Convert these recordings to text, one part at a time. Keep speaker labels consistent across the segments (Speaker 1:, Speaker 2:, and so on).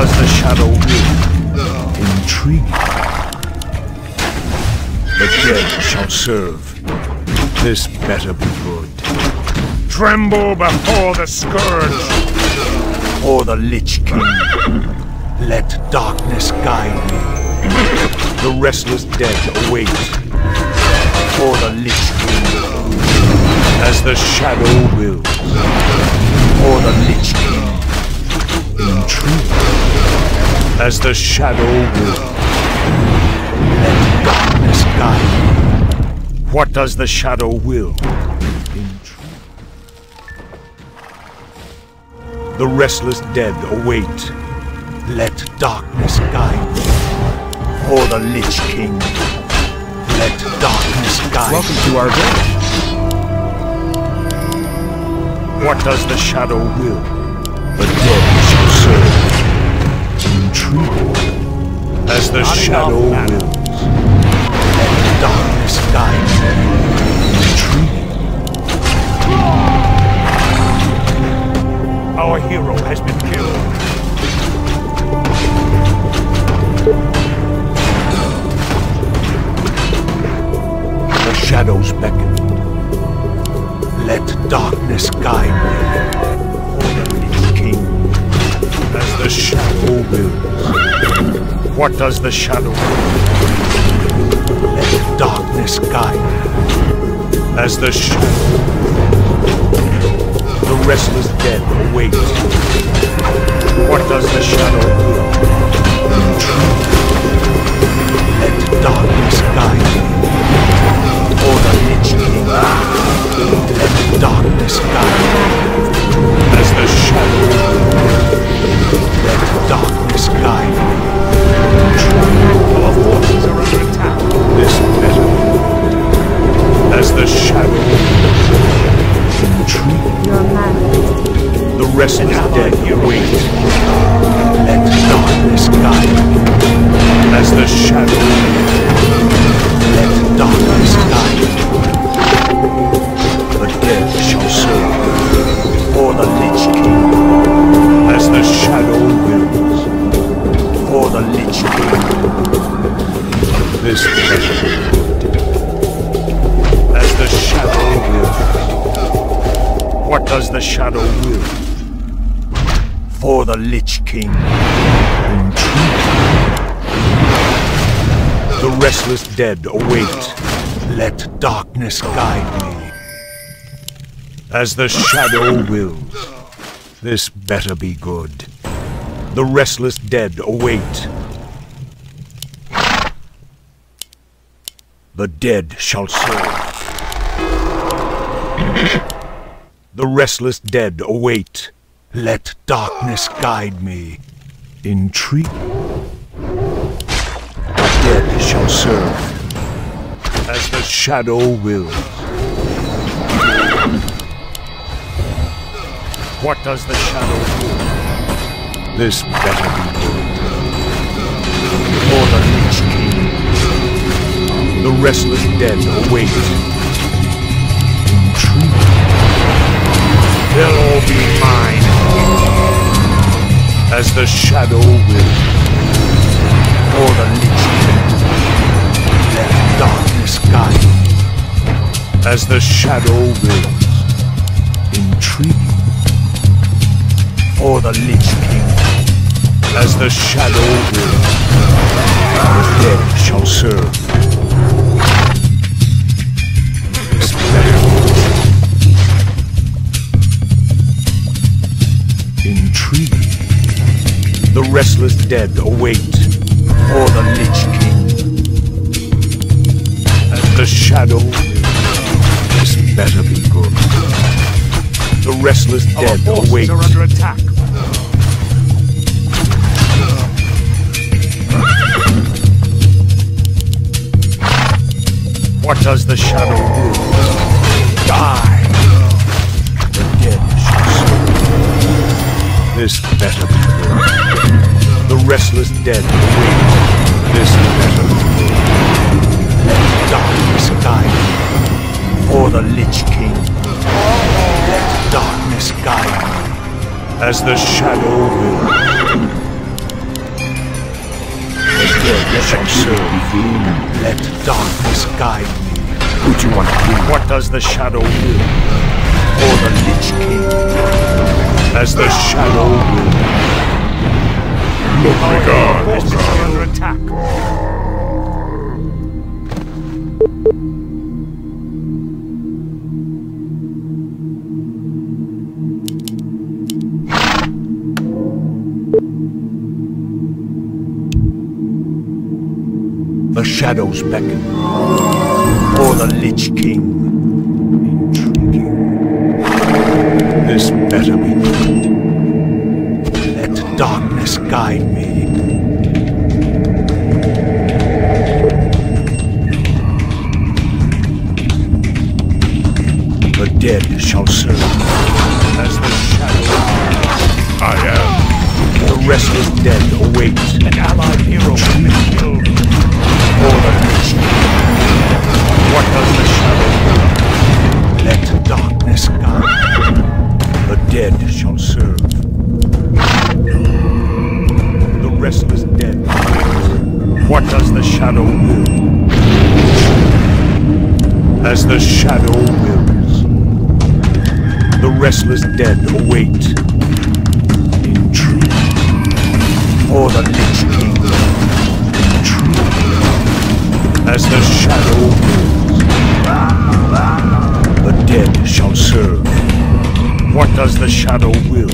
Speaker 1: does the shadow will? Intriguing. The dead shall serve. This better be good. Tremble before the scourge. Or the Lich King. Let darkness guide me. The restless dead await. Or the Lich King. As the shadow wills. Or the Lich King. Intrigue. As the shadow wills. Let darkness guide me. What does the shadow will? Intrigue. The restless dead await. Let darkness guide me. Or the Lich King. Let darkness guide me.
Speaker 2: Welcome to our village.
Speaker 1: What does the shadow will? The dead shall serve. Intrigue. As the shadow wills. Let darkness guide me. Intrigue. Our hero has been killed. The shadows beckon. Let darkness guide me. For the Lich King. As the shadow wills. What does the shadow will? Let darkness guide me. As the shadow. The restless dead await. What does the shadow will? Intrigue. Let darkness guide me. Or the Lich King. Let darkness guide me. As the shadow will. Let darkness guide me. Our forces are under attack. This better. As the shadow will. Intrigue. The restless dead await. Let darkness guide me. As the shadow. Let darkness guide me. The dead shall serve. For the Lich King. As the shadow wills. For the Lich King. This better. As the shadow wills. What does the shadow will? For the Lich King. Intrigue. The restless dead await. Let darkness guide me. As the shadow wills. This better be good. The restless dead await. The dead shall serve. The restless dead await. Let darkness guide me. Intrigue. The dead shall serve. As the shadow wills. What does the shadow will? This better be good. For the Lich King. The restless dead await. Intrigue. They'll all be mine. As the shadow will. For the Lich King. Let darkness guide me. As the shadow wills. Intrigue. For the Lich King. As the shadow wills. The dead shall serve. This better. Intrigue. The restless dead await. For the Lich King. As the shadow wills. This better be good. The restless dead await. Our forces are under attack. What does the shadow will? Die! The dead shall serve. This better be good. The restless dead await. This better be good. Let darkness guide me. For the Lich King. Let darkness guide me. As the shadow will. dead shall serve. Let darkness guide me.
Speaker 2: Who do you want to be?
Speaker 1: What does the shadow will? Or the Lich King? As the shadow will.
Speaker 2: Look my God.
Speaker 1: Forces are under attack. The shadows beckon, or the Lich King. Intriguing. This better be good. Let darkness guide me. The dead shall serve as the shadow.
Speaker 2: I am.
Speaker 1: The restless dead await. An allied hero has been killed. Or the Lich King. What does the shadow do? Let darkness guide. The dead shall serve. The restless dead. What does the shadow will? As the shadow wills. The restless dead await. Intrigue. Or the Lich King. As the shadow wills, the dead shall serve. What does the shadow will?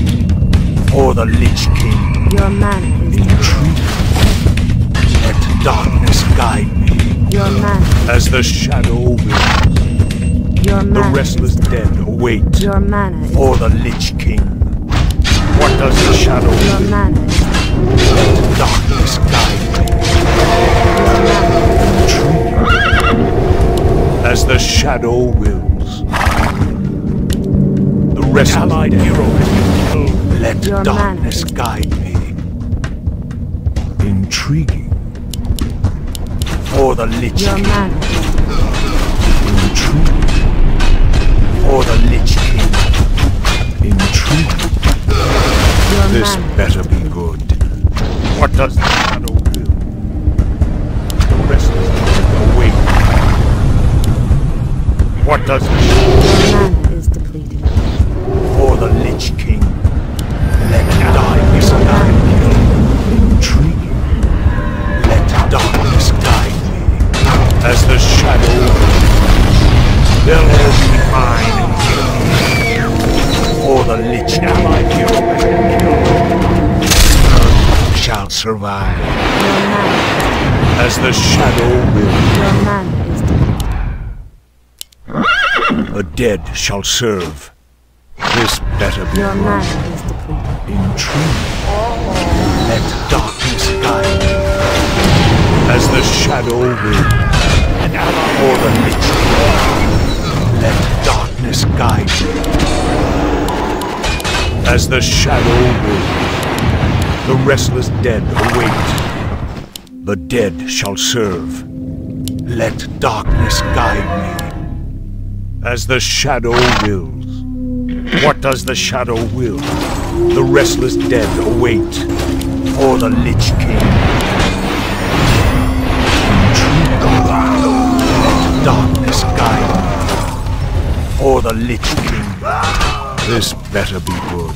Speaker 1: Or the Lich King?
Speaker 3: Your mana is
Speaker 1: Intrigue. Let darkness guide me.
Speaker 3: Your mana.
Speaker 1: As the shadow wills,
Speaker 3: Your
Speaker 1: the
Speaker 3: mana
Speaker 1: restless
Speaker 3: is
Speaker 1: dead await.
Speaker 3: Your mana is
Speaker 1: Or the Lich King. What does the shadow
Speaker 3: Your
Speaker 1: will?
Speaker 3: mana is
Speaker 1: Let darkness guide me. As the shadow wills. The restless allied hero has been killed. Let
Speaker 3: Your
Speaker 1: darkness
Speaker 3: mana.
Speaker 1: guide me. Intriguing. Or the Lich
Speaker 3: Your
Speaker 1: King.
Speaker 3: mana is
Speaker 1: Intriguing. Or the Lich King. Intriguing.
Speaker 3: Your
Speaker 1: This
Speaker 3: mana
Speaker 1: better be good. What does the shadow will? The restless dead await. What does the shadow
Speaker 3: Your mana is depleted.
Speaker 1: or the Lich King? Let darkness guide me. Intriguing. Let darkness guide me. As the shadow will. They'll all be mine and kill me. Or the Lich King. Allied hero has been killed. None shall survive.
Speaker 3: Your mana.
Speaker 1: As the shadow will.
Speaker 3: Your mana is depleted.
Speaker 1: The dead shall serve. This better be
Speaker 3: Your
Speaker 1: good.
Speaker 3: mana is depleted.
Speaker 1: Intrigue. Let darkness guide me. As the shadow will. Or the Lich King. Let darkness guide me. As the shadow will. The restless dead await. The dead shall serve. Let darkness guide me. As the shadow wills. What does the shadow will? The restless dead await. Or the Lich King. Let darkness guide me. Or the Lich King. This better be good.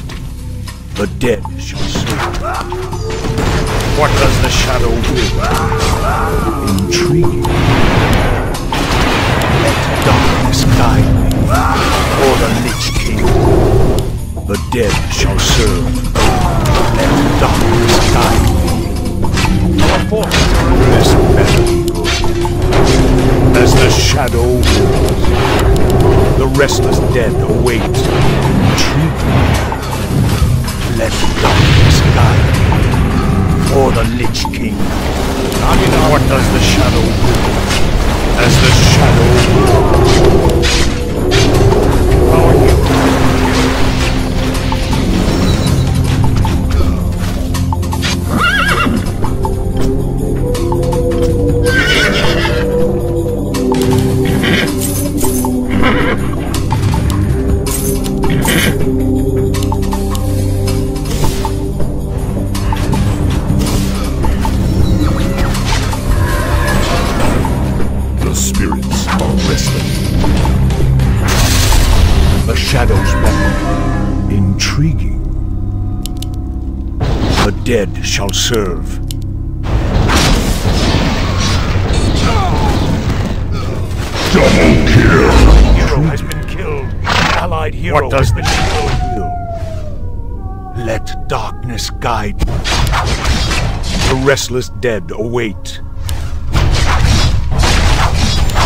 Speaker 1: The dead shall serve. What does the shadow will? Intriguing. Let darkness guide me. Or the Lich King. The dead shall serve. Let darkness guide me. This better be good. As the shadow wills, the restless dead await. Intriguing. Let darkness guide me. Or the Lich King. What does the shadow will? As the shadow wills. Our hero. Intriguing. The dead shall serve.
Speaker 2: Double kill!
Speaker 1: Hero has been killed. An allied hero
Speaker 2: What does
Speaker 1: has been killed. Let darkness guide. The restless dead await.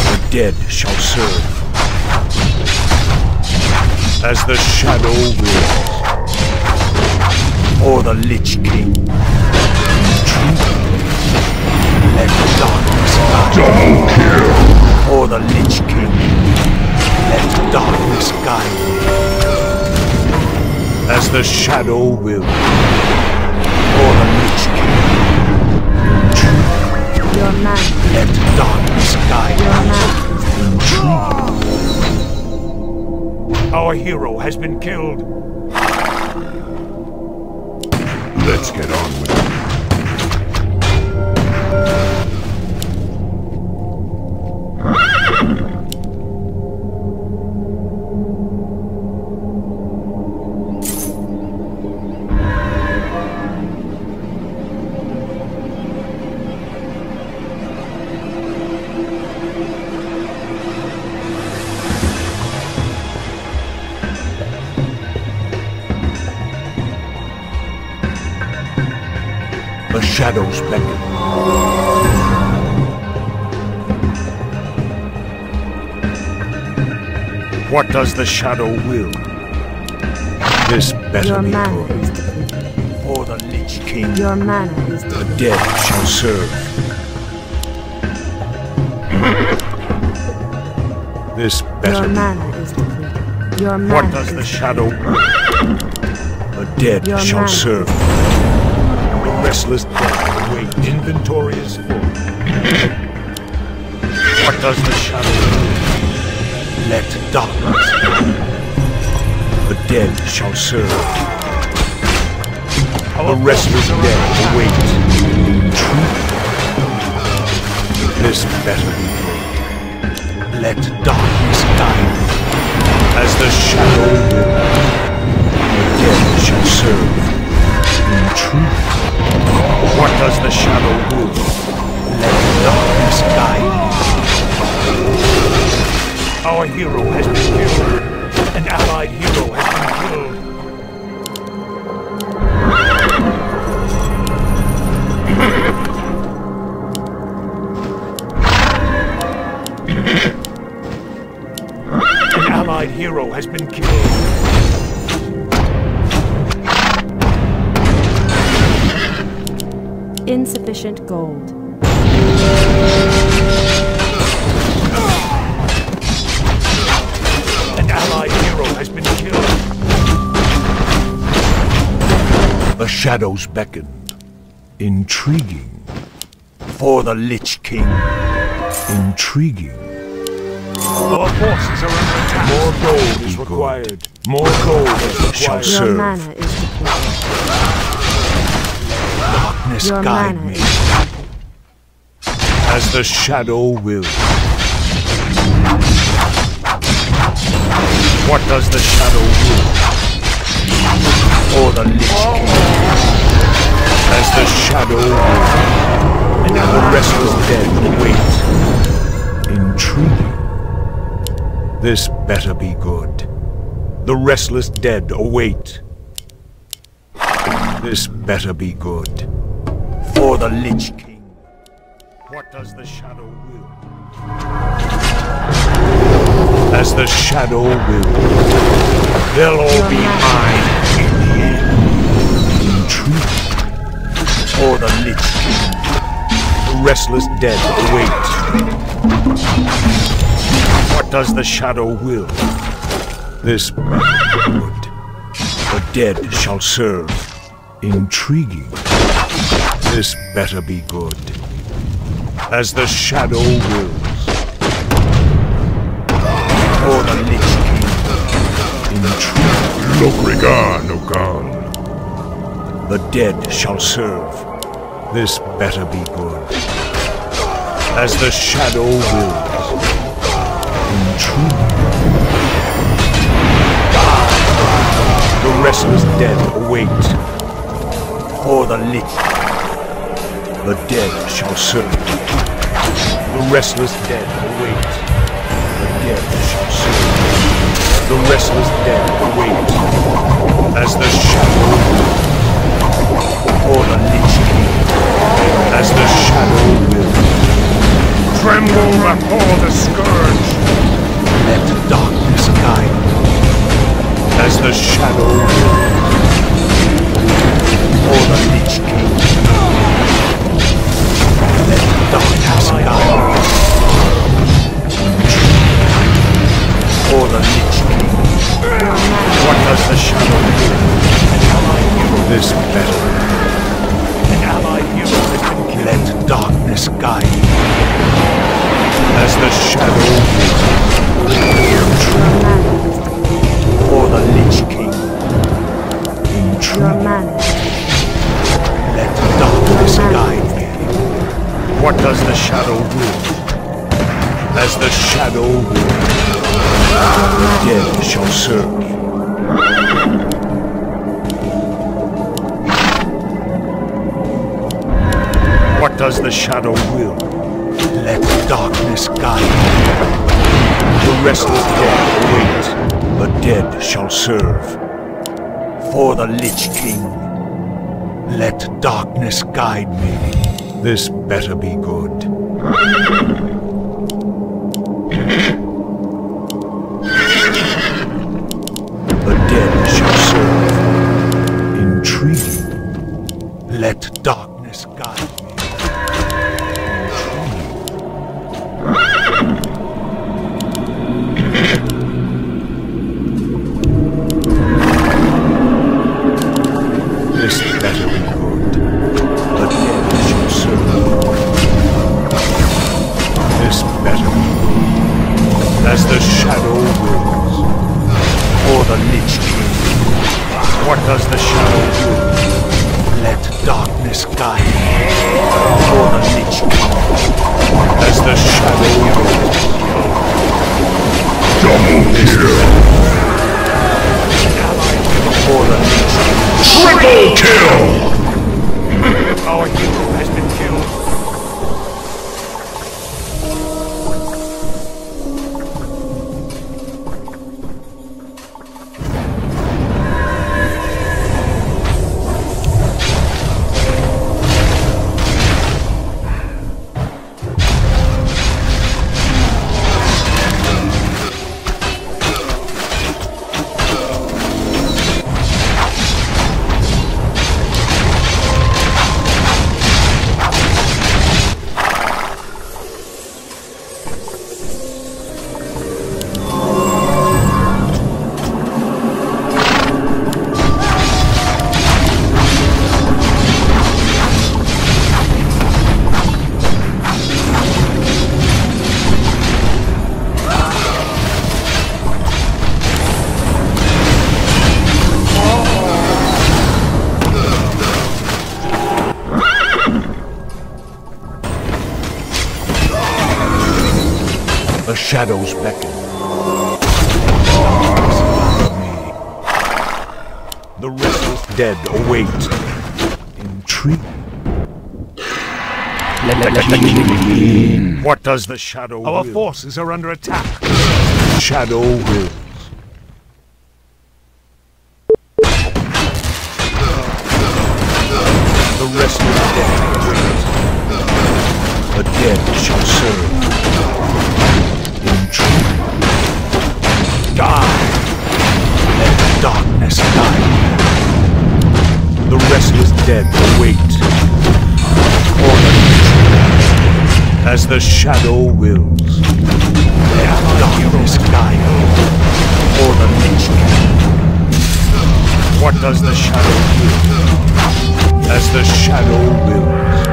Speaker 1: The dead shall serve. As the shadow wills. Or the Lich King. Let darkness guide.
Speaker 2: Double kill!
Speaker 1: Or the Lich King. Let darkness guide me. As the shadow wills. Or the Lich King.
Speaker 3: Your man.
Speaker 1: Let darkness guide
Speaker 3: Your
Speaker 1: me.
Speaker 3: man.
Speaker 1: Our hero has been killed.
Speaker 2: Let's get on with it.
Speaker 1: The shadows beckon. What does the shadow will? This better
Speaker 3: Your
Speaker 1: be
Speaker 3: mana
Speaker 1: good.
Speaker 3: is depleted.
Speaker 1: For the Lich King,
Speaker 3: Your mana is
Speaker 1: the
Speaker 3: depleted.
Speaker 1: dead shall serve. This
Speaker 3: Your
Speaker 1: better be
Speaker 3: mana
Speaker 1: good.
Speaker 3: is depleted. Your mana
Speaker 1: What does
Speaker 3: is
Speaker 1: the shadow will? The dead
Speaker 3: Your
Speaker 1: shall
Speaker 3: mana
Speaker 1: serve. The restless dead wait. Inventory is full. What does the shadow will? Let darkness guide. The dead shall serve. The restless dead await. This better be good. Let darkness guide. As the shadow will. The dead shall serve. In truth. What does the shadow will? Let darkness guide. Our hero has been killed. An allied hero has been killed. An allied hero has been killed.
Speaker 3: insufficient gold.
Speaker 1: An allied hero has been killed. The shadows beckoned. Intriguing. For the Lich King. Intriguing. Our forces are under attack. More gold is required. More gold is required.
Speaker 3: Your
Speaker 1: Serve.
Speaker 3: mana is depleted.
Speaker 1: Darkness
Speaker 3: Your
Speaker 1: guide
Speaker 3: mana
Speaker 1: me.
Speaker 3: is depleted.
Speaker 1: As the shadow will. What does the shadow will? Or the Lich King. As the shadow will. And the restless dead await. Intriguing. This better be good. The restless dead await. This better be good. For the Lich King. What does the shadow will? As the shadow will. They'll all be mine in the end. Intriguing. For the Lich King. The restless dead await. What does the shadow will? This better be good. The dead shall serve. Intriguing. This better be good. As the shadow wills. For the Lich King. Intriguing.
Speaker 2: Lokrigan, Ogan.
Speaker 1: The dead shall serve. This better be good. As the shadow wills. Intriguing. restless dead await. For the lich, the dead shall serve. The restless dead await. The dead shall serve. The restless dead await. As the shadow will. For the lich king. As the shadow will.
Speaker 2: Tremble before the scourge.
Speaker 1: Let darkness guide. As the shadow will. For the lich king. Let darkness guide. For the lich king. What does the shadow do? This better. An allied hero has been killed. Let darkness guide. As the shadow will. For the lich king.
Speaker 3: Your mana.
Speaker 1: Let darkness guide me. What does the shadow will? As the shadow will. The dead shall serve. What does the shadow will? Let darkness guide. The restless dead await. The dead shall serve. For the lich king. Let darkness guide me. This better be good. The dead shall serve. Intriguing. Let darkness guide me. This better be good. The dead shall serve. This better be good. As the shadow wills. For the lich king. What does the shadow do? Let darkness guide me. For the lich king. As the shadow wills.
Speaker 2: Double kill.
Speaker 1: For the lich king.
Speaker 2: Triple kill.
Speaker 1: Our hero has been killed. The shadows beckon. The restless dead await. Intrigue. What does the shadow will?
Speaker 2: Our forces are under attack.
Speaker 1: Shadow wills. The restless dead await. The dead shall serve. Intrigue. Die. Let darkness guide. The restless dead await. For the as the shadow wills. Let darkness guide. For the lich king. What does the shadow will? As the shadow wills.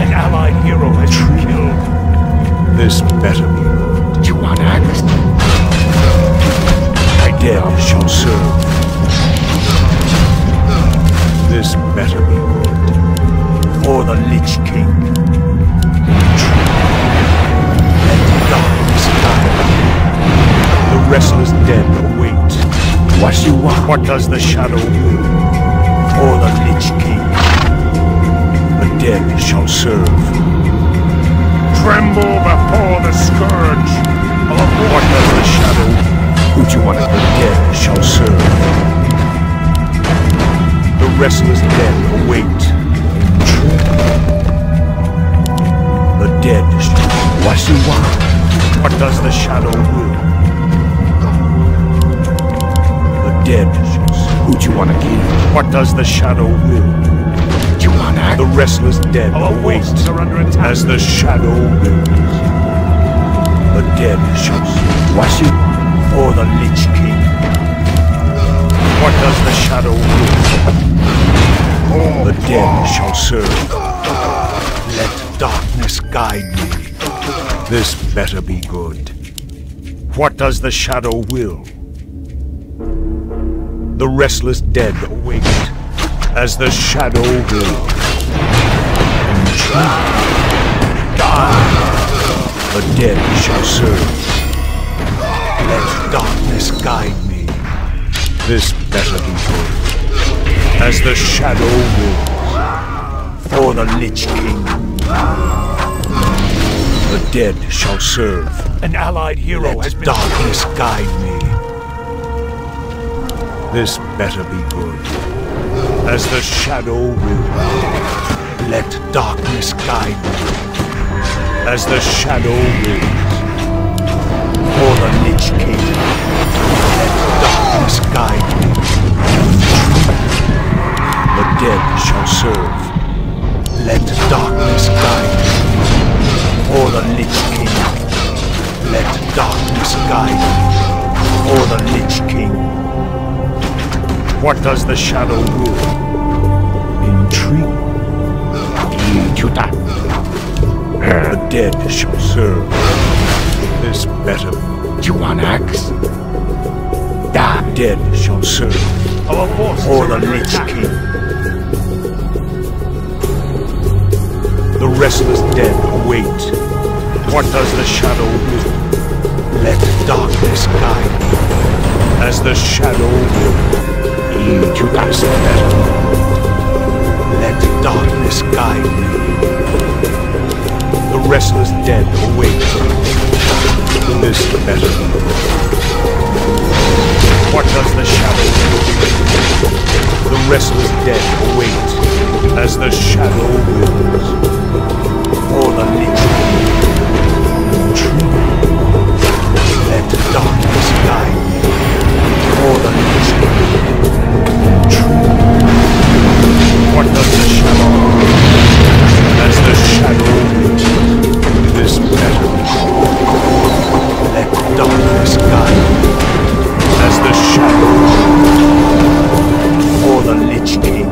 Speaker 1: An allied hero has been killed. This better be good. You want act? My dead shall serve. This better be good. For the lich king. Let darkness guide. The restless dead await. What you want? What does the shadow will? Or the Lich King? The dead shall serve.
Speaker 2: Tremble before the scourge.
Speaker 1: What does the shadow? Who do you want? The dead shall serve. The restless dead await. The dead shall. What you want? What does the shadow will? The dead shall serve. Who do you want to kill? What does the shadow will? Do you want to? The restless dead await as the shadow wills. The dead shall serve. What you? Or the Lich King. What does the shadow will? The dead shall serve. Let darkness guide me. This better be good. What does the shadow will? The restless dead await as the shadow will. Die. The dead shall serve. Let darkness guide me. This better be good. As the shadow wills. For the Lich King. The dead shall serve. An allied hero has been. Darkness guide me. This better be good. As the shadow wills. Let darkness guide me. As the shadow wills. For the Lich King. Let darkness guide me. The dead shall serve. Let darkness guide me. For the Lich King. Let darkness guide me. For the Lich King. What does the shadow will? Intrigue. The dead shall serve. This better. Do you want axe? The dead shall serve. For the Lich King. The restless dead await. What does the shadow will? Let darkness guide me. As the shadow will. To us better. Let darkness guide me. The restless dead await. This better. What does the shadow will? The restless dead await. As the shadow wills. For the Lich King. Let darkness guide me. For the Lich King. What does the shadow? As the shadow wills. This better. Let darkness guide me. As the shadow wills. For the Lich King.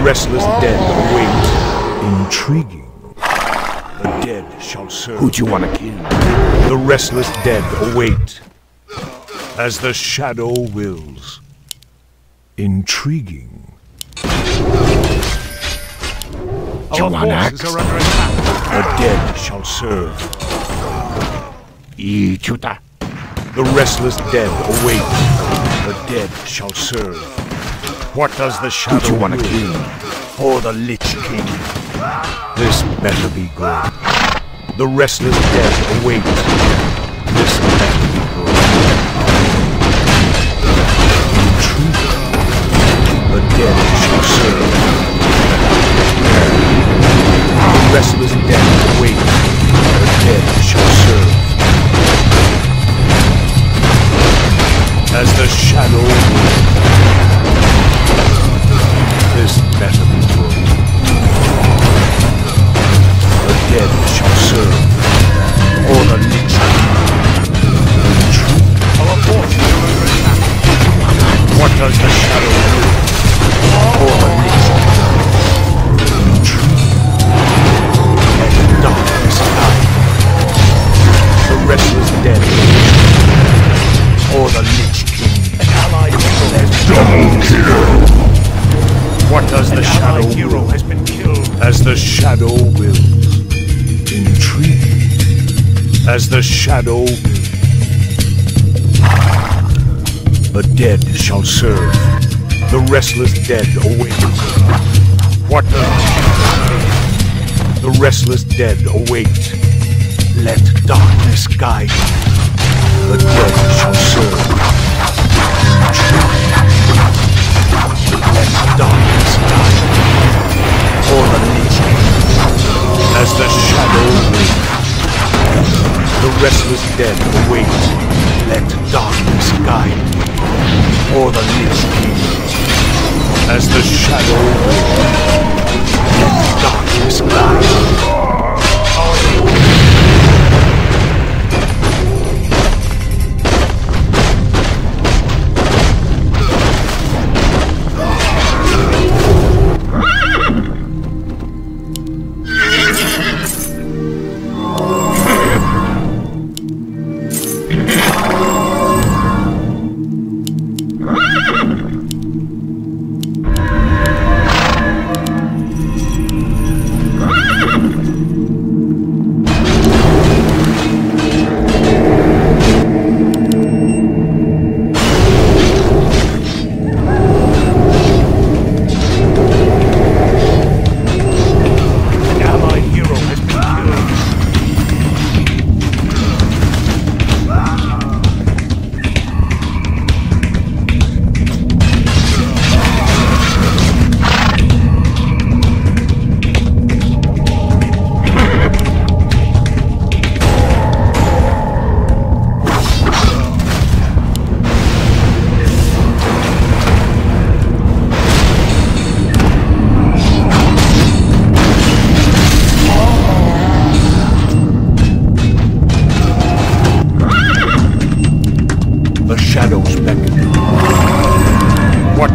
Speaker 1: Restless dead await. Intriguing. The dead shall serve. Who do you want to kill? The restless dead await. As the shadow wills. Intriguing. Do you want axe? The dead shall serve. The restless dead await. The dead shall serve. What does the shadow do you want to kill? For the Lich King. This better be good. The restless dead await. This better be good. Intruder. The dead shall serve. The restless dead await. The dead shall serve. As the shadow wills. This better be good. The dead shall serve. Or the Lich King. Our forces are under attack. What does the shadow do? Or the Lich King. Let darkness guide. The restless dead. Or the the shadow wills. Intriguing. As the shadow wills. The dead shall serve. The restless dead awaits. What the restless dead await. Let darkness guide. The dead shall serve. Let darkness guide. For the Lich King. As the shadow waits. The restless dead await. Let darkness guide. For the Lich King. As the shadow waits. Let darkness guide.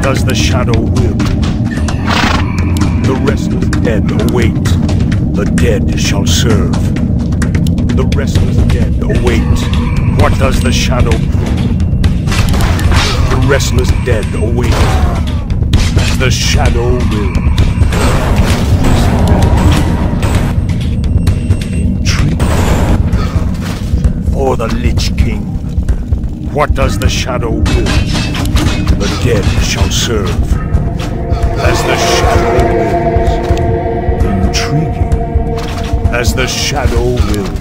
Speaker 1: Does the shadow will? The restless dead await. The dead shall serve. The restless dead await. What does the shadow will? The restless dead await. The shadow will. Intrigue. For the Lich King. What does the shadow will? The dead shall serve. As the shadow wills. Intriguing. As the shadow wills.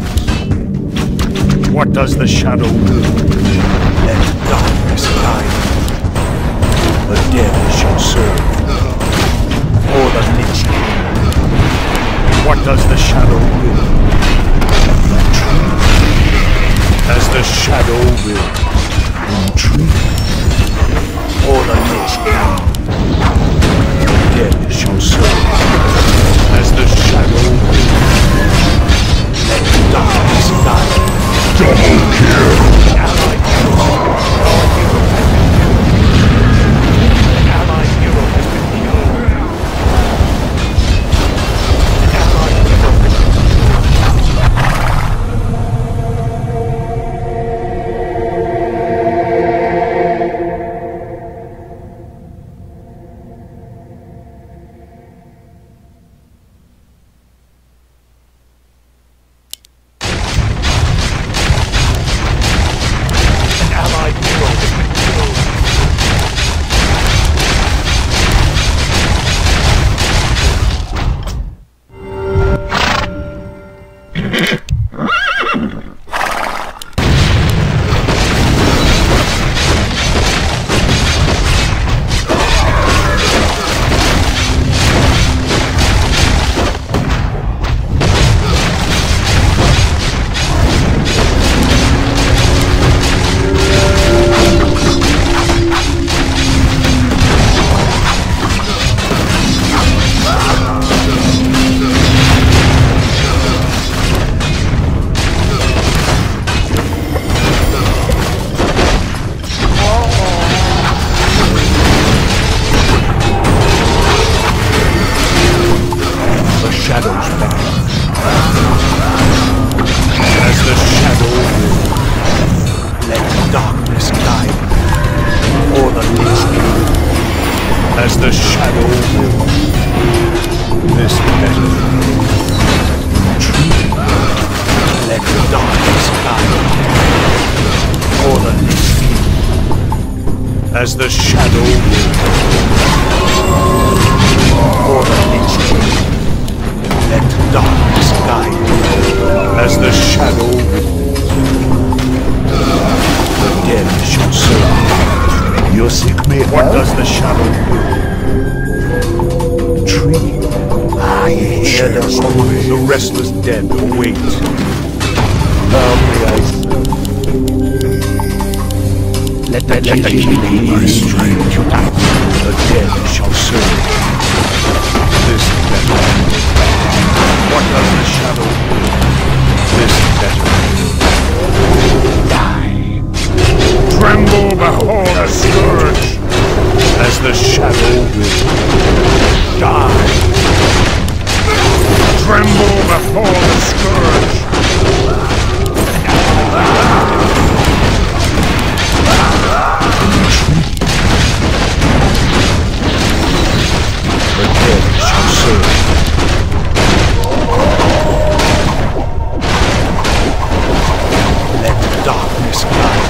Speaker 1: What does the shadow will? Let darkness guide. The dead shall serve. For the Lich King. What does the shadow will? Intriguing. As the shadow will. Intriguing. For the Lich King. The dead shall serve. As the shadow will. Let darkness guide. Double kill! Allied hero has been killed. An allied hero has been killed. An allied hero has been as the shadow will. This better. Let the darkness guide for the listening, as the shadow will. For the listening, let darkness guide, as the shadow will. The dead shall serve. Your sick may. What does the shadow will? Tree. I hear the cry. The restless dead await. How may I serve? Let the king be my strength. The dead shall serve. This better. What does the shadow will? This better. Die.
Speaker 2: Tremble before the scourge.
Speaker 1: As the shadow will. Die.
Speaker 2: Tremble before the scourge.
Speaker 1: The dead shall serve. Let darkness guide.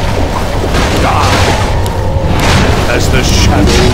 Speaker 1: Die. As the shadow